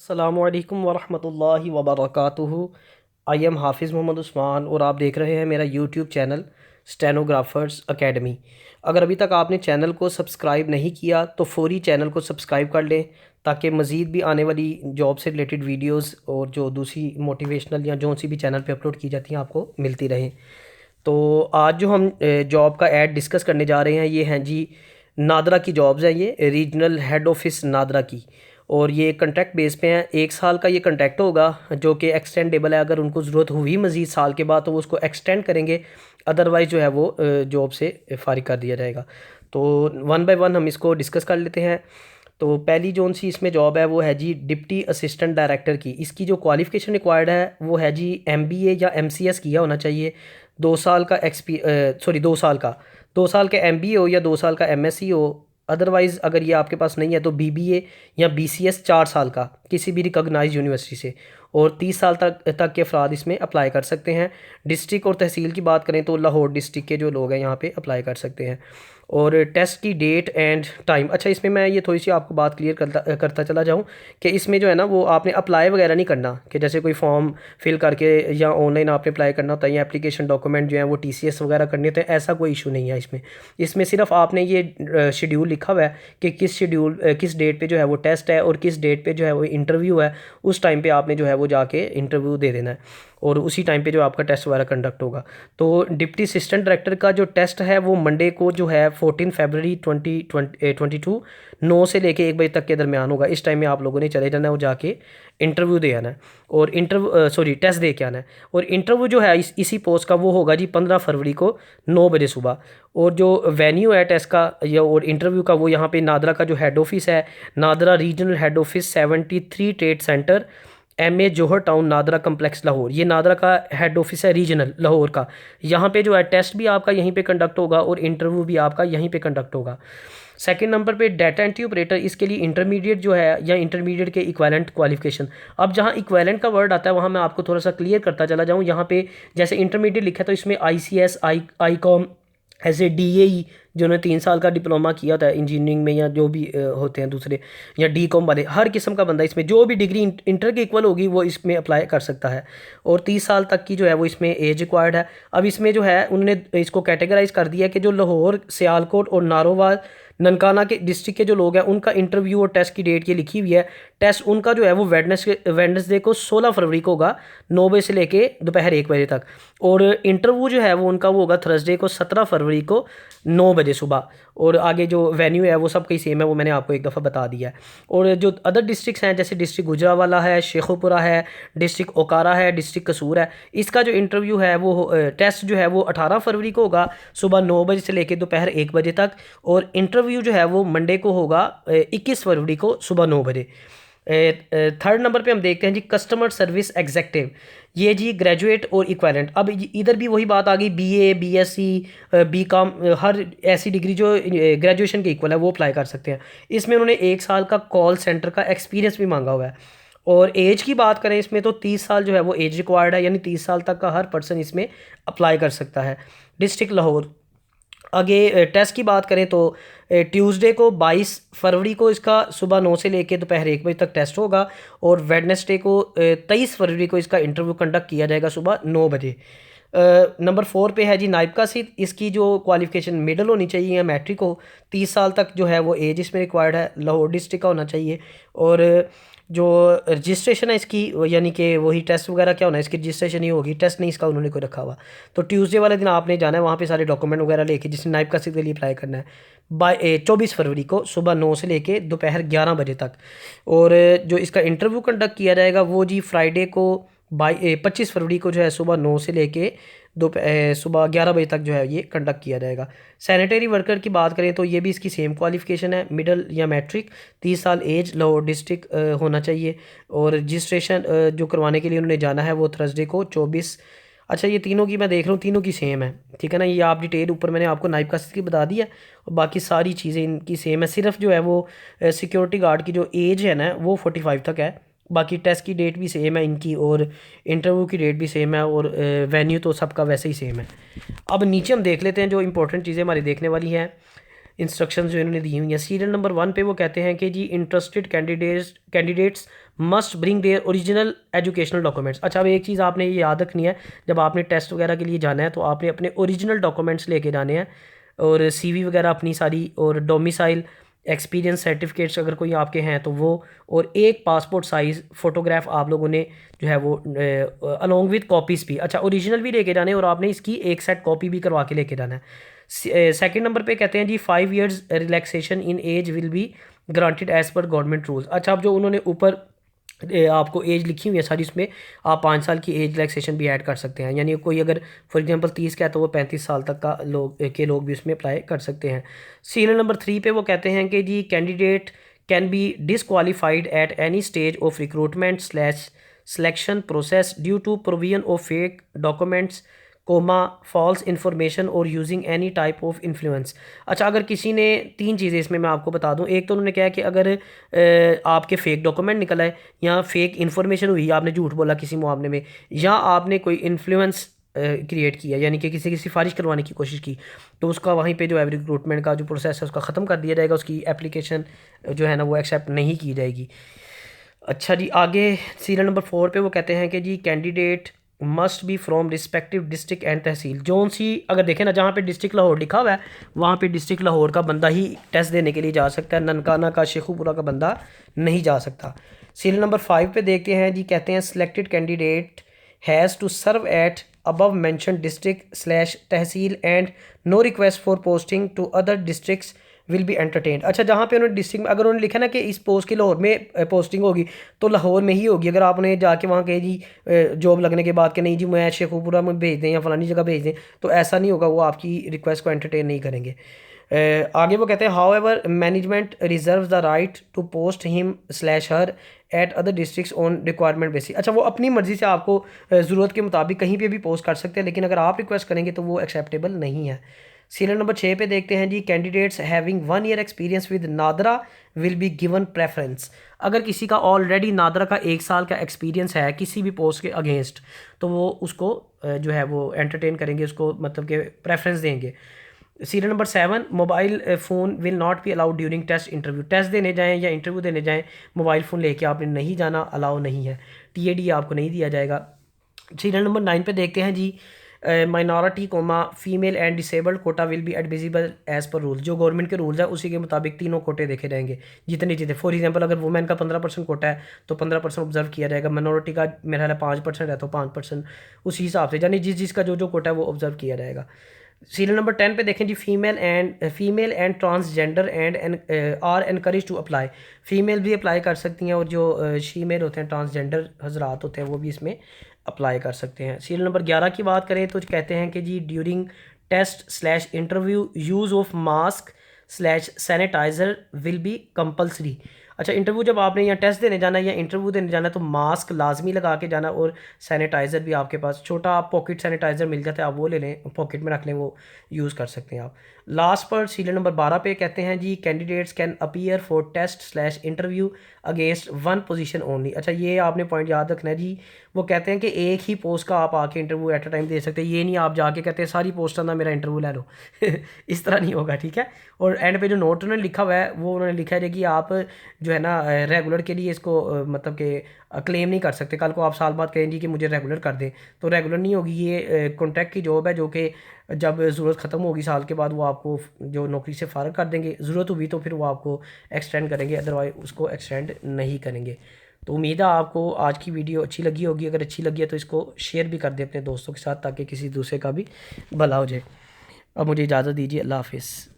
अस्सलामुअलैकुम वरहमतुल्लाहि वबरकातुहू। I am हाफिज़ मोहम्मद उस्मान और आप देख रहे हैं मेरा यूट्यूब चैनल स्टेनोग्राफ़र्स एकेडमी। अगर अभी तक आपने चैनल को सब्सक्राइब नहीं किया तो फ़ौरी चैनल को सब्सक्राइब कर लें ताकि मज़ीद भी आने वाली जॉब से रिलेटेड वीडियोस और जो दूसरी मोटिवेशनल या जो सी भी चैनल पे अपलोड की जाती हैं आपको मिलती रहें। तो आज जो हम जॉब का ऐड डिस्कस करने जा रहे हैं ये हैं जी नादरा की जॉब्स हैं, ये रीजनल हेड ऑफिस नादरा की। और ये कॉन्ट्रैक्ट बेस पे हैं, 1 साल का ये कॉन्ट्रैक्ट होगा जो कि एक्सटेंडेबल है। अगर उनको ज़रूरत हुई मज़ीद साल के बाद तो वो उसको एक्सटेंड करेंगे, अदरवाइज़ जो है वो जॉब से फारिग कर दिया जाएगा। तो वन बाय वन हम इसको डिस्कस कर लेते हैं। तो पहली जोन सी इसमें जॉब है वो है जी डिप्टी असिस्टेंट डायरेक्टर की। इसकी जो क्वालिफ़िकेशन रिक्वायर्ड है वो है जी MBA या MCS किया होना चाहिए। 2 साल का 2 साल का 2 साल का MBA हो या 2 साल का MSc हो। अदरवाइज़ अगर ये आपके पास नहीं है तो BBA या BCS 4 साल का किसी भी रिकॉग्नाइज यूनिवर्सिटी से, और 30 साल तक के अफराद इसमें अप्लाई कर सकते हैं। डिस्ट्रिक्ट और तहसील की बात करें तो लाहौर डिस्ट्रिक्ट के जो लोग हैं यहाँ पे अप्लाई कर सकते हैं। और टेस्ट की डेट एंड टाइम, अच्छा इसमें मैं ये थोड़ी सी आपको बात क्लियर करता चला जाऊँ कि इसमें जो है ना वो आपने अप्लाई वगैरह नहीं करना कि जैसे कोई फॉर्म फिल करके या ऑनलाइन आपने अप्लाई करना होता है या एप्लीकेशन डॉक्यूमेंट जो है वो TCS वगैरह करने होते हैं, ऐसा कोई इशू नहीं है इसमें। इसमें सिर्फ आपने ये शेड्यूल लिखा हुआ है कि किस डेट पे जो है वो टेस्ट है और किस डेट पे जो है वो इंटरव्यू है। उस टाइम पे आपने जो है वो जाके इंटरव्यू दे देना है और उसी टाइम पे जो आपका टेस्ट वगैरह कंडक्ट होगा। तो डिप्टी असिस्टेंट डायरेक्टर का जो टेस्ट है वो मंडे को जो है 14 फरवरी 2022 9 से लेके 1 बजे तक के दरमियान होगा। इस टाइम में आप लोगों ने चले जाना है और जाके इंटरव्यू दे आना है और टेस्ट दे के आना है। और इंटरव्यू जो है इसी पोस्ट का वो होगा जी 15 फरवरी को 9 बजे सुबह। और जो वेन्यू है टेस्ट का या और इंटरव्यू का वो यहाँ पे नादरा का जो हेड ऑफिस है, NADRA regional head office 73 trade centre MA जौहर टाउन नादरा कम्प्लेक्स लाहौर, ये नादरा का हेड ऑफिस है रीजनल लाहौर का। यहाँ पे जो है टेस्ट भी आपका यहीं पे कंडक्ट होगा और इंटरव्यू भी आपका यहीं पे कंडक्ट होगा। सेकंड नंबर पे डाटा एंट्री ऑपरेटर, इसके लिए इंटरमीडिएट जो है या इंटरमीडिएट के इक्विवेलेंट क्वालिफिकेशन। अब जहाँ इक्विवेलेंट का वर्ड आता है वहाँ मैं आपको थोड़ा सा क्लियर करता चला जाऊँ। यहाँ पे जैसे इंटरमीडिएट लिखा है तो इसमें ICS ICOM ऐसे DAE जिन्होंने 3 साल का डिप्लोमा किया था इंजीनियरिंग में या जो भी होते हैं दूसरे, या DCOM वाले, हर किस्म का बंदा इसमें जो भी डिग्री इंटर के इक्वल होगी वो इसमें अप्लाई कर सकता है। और 30 साल तक की जो है वो इसमें एज रिक्वायर्ड है। अब इसमें जो है उन्होंने इसको कैटेगराइज कर दिया कि जो लाहौर, सियालकोट और नारोवाल ननकाना के डिस्ट्रिक्ट के जो लोग हैं उनका इंटरव्यू और टेस्ट की डेट ये लिखी हुई है। टेस्ट उनका जो है वो वेडनेसडे को 16 फरवरी को होगा 9 बजे से लेके दोपहर 1 बजे तक। और इंटरव्यू जो है वो उनका वो होगा थर्सडे को 17 फरवरी को 9 बजे सुबह। और आगे जो वेन्यू है वो सब कहीं सेम है, वो मैंने आपको एक दफ़ा बता दिया है। और जो अदर डिस्ट्रिक्ट्स हैं जैसे डिस्ट्रिक्ट गुजरावाला है, शेखोपुरा है, डिस्ट्रिक्ट ओकारा है, डिस्ट्रिक्ट कसूर है, इसका जो इंटरव्यू है वो टेस्ट जो है वो 18 फरवरी को होगा सुबह 9 बजे से लेकर दोपहर 1 बजे तक। और इंटरव्यू जो है वो मंडे को होगा 21 फरवरी को सुबह 9 बजे। थर्ड नंबर पे हम देखते हैं जी कस्टमर सर्विस एग्जेक्टिव, ये जी ग्रेजुएट और इक्वेलेंट। अब इधर भी वही बात आ गई, BA BSc BCom हर ऐसी डिग्री जो ग्रेजुएशन के इक्वल है वो अप्लाई कर सकते हैं। इसमें उन्होंने 1 साल का कॉल सेंटर का एक्सपीरियंस भी मांगा हुआ है। और एज की बात करें इसमें तो 30 साल जो है वो एज रिक्वायर्ड है, यानी 30 साल तक का हर पर्सन इसमें अप्लाई कर सकता है। डिस्ट्रिक्ट लाहौर। आगे टेस्ट की बात करें तो ट्यूसडे को 22 फरवरी को इसका सुबह 9 से लेकर दोपहर 1 बजे तक टेस्ट होगा। और वेडनेसडे को 23 फरवरी को इसका इंटरव्यू कंडक्ट किया जाएगा सुबह 9 बजे। नंबर 4 पे है जी नायब का सीट, इसकी जो क्वालिफिकेशन मिडिल होनी चाहिए या मैट्रिक हो। 30 साल तक जो है वो एज इसमें रिक्वायर्ड है, लाहौर डिस्ट्रिक्ट का होना चाहिए। और जो रजिस्ट्रेशन है इसकी, यानी कि वही टेस्ट वगैरह क्या होना है, इसकी रजिस्ट्रेशन ही होगी, टेस्ट नहीं इसका उन्होंने कोई रखा हुआ। तो ट्यूसडे वाले दिन आपने जाना है वहाँ पे सारे डॉक्यूमेंट वगैरह लेके, जिसने नायब का सीट के लिए अप्लाई करना है, 24 फरवरी को सुबह 9 से लेके दोपहर 11 बजे तक। और जो इसका इंटरव्यू कंडक्ट किया जाएगा वो जी फ्राइडे को 25 फरवरी को जो है सुबह 9 से लेके सुबह 11 बजे तक जो है ये कंडक्ट किया जाएगा। सैनिटरी वर्कर की बात करें तो ये भी इसकी सेम क्वालिफिकेशन है, मिडिल या मैट्रिक, 30 साल एज, लाहौर डिस्ट्रिक्ट होना चाहिए। और रजिस्ट्रेशन जो करवाने के लिए उन्होंने जाना है वो थर्सडे को 24। अच्छा ये तीनों की मैं देख रहा हूँ तीनों की सेम है, ठीक है ना। ये आप डिटेल ऊपर मैंने आपको नायब कासिद की बता दी है और बाकी सारी चीज़ें इनकी सेम है। सिर्फ जो है वो सिक्योरिटी गार्ड की जो एज है ना वो 45 तक है। बाकी टेस्ट की डेट भी सेम है इनकी और इंटरव्यू की डेट भी सेम है और वेन्यू तो सबका वैसे ही सेम है। अब नीचे हम देख लेते हैं जो इंपॉर्टेंट चीज़ें हमारी देखने वाली हैं। इंस्ट्रक्शंस जो इन्होंने दी हुई हैं। सीरियल नंबर 1 पे वो कहते हैं कि जी interested candidates must bring their original educational documents. अच्छा, अब एक चीज़ आपने ये याद रखनी है, जब आपने टेस्ट वगैरह के लिए जाना है तो आपने अपने ओरिजिनल डॉक्यूमेंट्स लेके जाने हैं, और सीवी वगैरह अपनी सारी, और डोमिसाइल एक्सपीरियंस सर्टिफिकेट्स अगर कोई आपके हैं तो वो, और एक पासपोर्ट साइज़ फ़ोटोग्राफ आप लोगों ने जो है वो अलॉन्ग विद कॉपीज़ भी, अच्छा ओरिजिनल भी लेके जाने, और आपने इसकी एक सेट कॉपी भी करवा के लेके जाना है। सेकंड नंबर पे कहते हैं जी 5 years relaxation in age will be granted as per government rules. अच्छा, अब जो उन्होंने ऊपर आपको एज लिखी हुई है सारी, उसमें आप 5 साल की एज रिलैक्सेशन भी ऐड कर सकते हैं, यानी कोई अगर फॉर एग्जांपल 30 का है तो वो 35 साल तक का लोग भी उसमें अप्लाई कर सकते हैं। सीरियल नंबर 3 पे वो कहते हैं कि जी candidate can be disqualified at any stage of recruitment slash selection process due to provision of fake documents comma false information और using any type of influence. अच्छा, अगर किसी ने 3 चीज़ें इसमें मैं आपको बता दूं। एक तो उन्होंने कहा कि अगर आपके फेक डॉक्यूमेंट निकल आए, या फेक इन्फॉर्मेशन हुई, आपने झूठ बोला किसी मामले में, या आपने कोई इन्फ्लुएंस क्रिएट किया, यानी कि किसी की सिफारिश करवाने की कोशिश की, तो उसका वहीं पे जो है रिक्रूटमेंट का जो प्रोसेस है उसका ख़त्म कर दिया जाएगा, उसकी एप्लीकेशन जो है ना वो एक्सेप्ट नहीं की जाएगी। अच्छा जी, आगे सीरियल नंबर 4 पे वो कहते हैं कि जी candidate must be from respective district and tehsil. जौन सी, अगर देखें ना, जहाँ पे डिस्ट्रिक्ट लाहौर लिखा हुआ है वहाँ पे डिस्ट्रिक्ट लाहौर का बंदा ही टेस्ट देने के लिए जा सकता है, ननकाना का, शेखुपुरा का बंदा नहीं जा सकता। सीरियल नंबर 5 पे देखते हैं जी, कहते हैं selected candidate has to serve at above mentioned district slash tehsil and no request for posting to other districts will be entertained. अच्छा, जहाँ पे उन्होंने डिस्ट्रिक्ट में, अगर उन्होंने लिखा ना कि इस पोस्ट की लाहौर में पोस्टिंग होगी, तो लाहौर में ही होगी। अगर आपने जाके वहाँ कहे जी जॉब लगने के बाद कि नहीं जी मैं शेखुपुरा में भेज दें या फलानी जगह भेज दें, तो ऐसा नहीं होगा, वो आपकी रिक्वेस्ट को एंटरटेन नहीं करेंगे। आगे वो कहते हैं however management reserve the right to post him slash her at other districts on requirement basis. अच्छा, वो अपनी मर्ज़ी से आपको ज़रूरत के मुताबिक कहीं पे भी पोस्ट कर सकते हैं, लेकिन अगर आप रिक्वेस्ट करेंगे तो वो एक्सेप्टेबल नहीं है। सीरियल नंबर 6 पे देखते हैं जी, candidates having 1 year experience with NADRA will be given preference. अगर किसी का ऑलरेडी नादरा का 1 साल का एक्सपीरियंस है किसी भी पोस्ट के अगेंस्ट, तो वो उसको जो है वो एंटरटेन करेंगे, उसको मतलब कि प्रेफरेंस देंगे। Serial number 7, mobile phone will not be allowed during test interview. Test देने जाएँ या इंटरव्यू देने जाएँ, मोबाइल फ़ोन लेके आपने नहीं जाना, अलाउ नहीं है, TAD आपको नहीं दिया जाएगा। सीरियल नंबर 9 पे देखते हैं जी, minority comma female and disabled quota will be admissible as per rule. जो गवर्नमेंट के रूल्स है उसी के मुताबिक तीनों कोटे देखे जाएंगे, जितनी चीज़ें, फॉर एग्जांपल अगर वुमेन का 15% कोटा है तो 15% ऑब्जर्व किया जाएगा, माइनॉरिटी का मेरा ख्याल 5% है तो 5% उसी हिसाब से, यानी जिसका जो कोटा है वो ऑब्जर्व किया जाएगा। सीरियल नंबर 10 पे देखें जी, female and transgender and are encourage to apply. Female भी अप्लाई कर सकती हैं, और जो शीमेल होते हैं, ट्रांसजेंडर हजरात होते हैं, वो भी इसमें अप्लाई कर सकते हैं। सीरियल नंबर 11 की बात करें तो कहते हैं कि जी during test slash interview use of mask slash sanitiser will be compulsory. अच्छा, इंटरव्यू जब आपने या टेस्ट देने जाना है या इंटरव्यू देने जाना है तो मास्क लाजमी लगा के जाना, और सैनिटाइज़र भी आपके पास छोटा पॉकेट सैनिटाइज़र मिल जाता है, आप वो ले लें, पॉकेट में रख लें, वो यूज़ कर सकते हैं आप। लास्ट पर सीरियल नंबर 12 पे कहते हैं जी, candidates can appear for test slash interview against 1 position only. अच्छा, ये आपने पॉइंट याद रखना है जी, वो कहते हैं कि एक ही पोस्ट का आप आके इंटरव्यू एट अ टाइम दे सकते हैं, ये नहीं आप जाके कहते हैं सारी पोस्टां का मेरा इंटरव्यू ले लो इस तरह नहीं होगा, ठीक है। और एंड पे जो नोट उन्होंने लिखा हुआ है वो उन्होंने लिखा है कि आप जो है ना रेगुलर के लिए इसको मतलब कि क्लेम नहीं कर सकते। कल को आप साल बाद कहेंगे कि मुझे रेगुलर कर दें, तो रेगुलर नहीं होगी, ये कॉन्ट्रैक्ट की जॉब है, जो कि जब ज़रूरत ख़त्म होगी साल के बाद वो आपको जो नौकरी से फ़ारग कर देंगे, ज़रूरत हुई तो फिर वो आपको एक्सटेंड करेंगे, अदरवाइज उसको एक्सटेंड नहीं करेंगे। तो उम्मीद है आपको आज की वीडियो अच्छी लगी होगी। अगर अच्छी लगी है तो इसको शेयर भी कर दें अपने दोस्तों के साथ, ताकि किसी दूसरे का भी भला हो जाए। अब मुझे इजाज़त दीजिए, अल्लाह हाफिज़।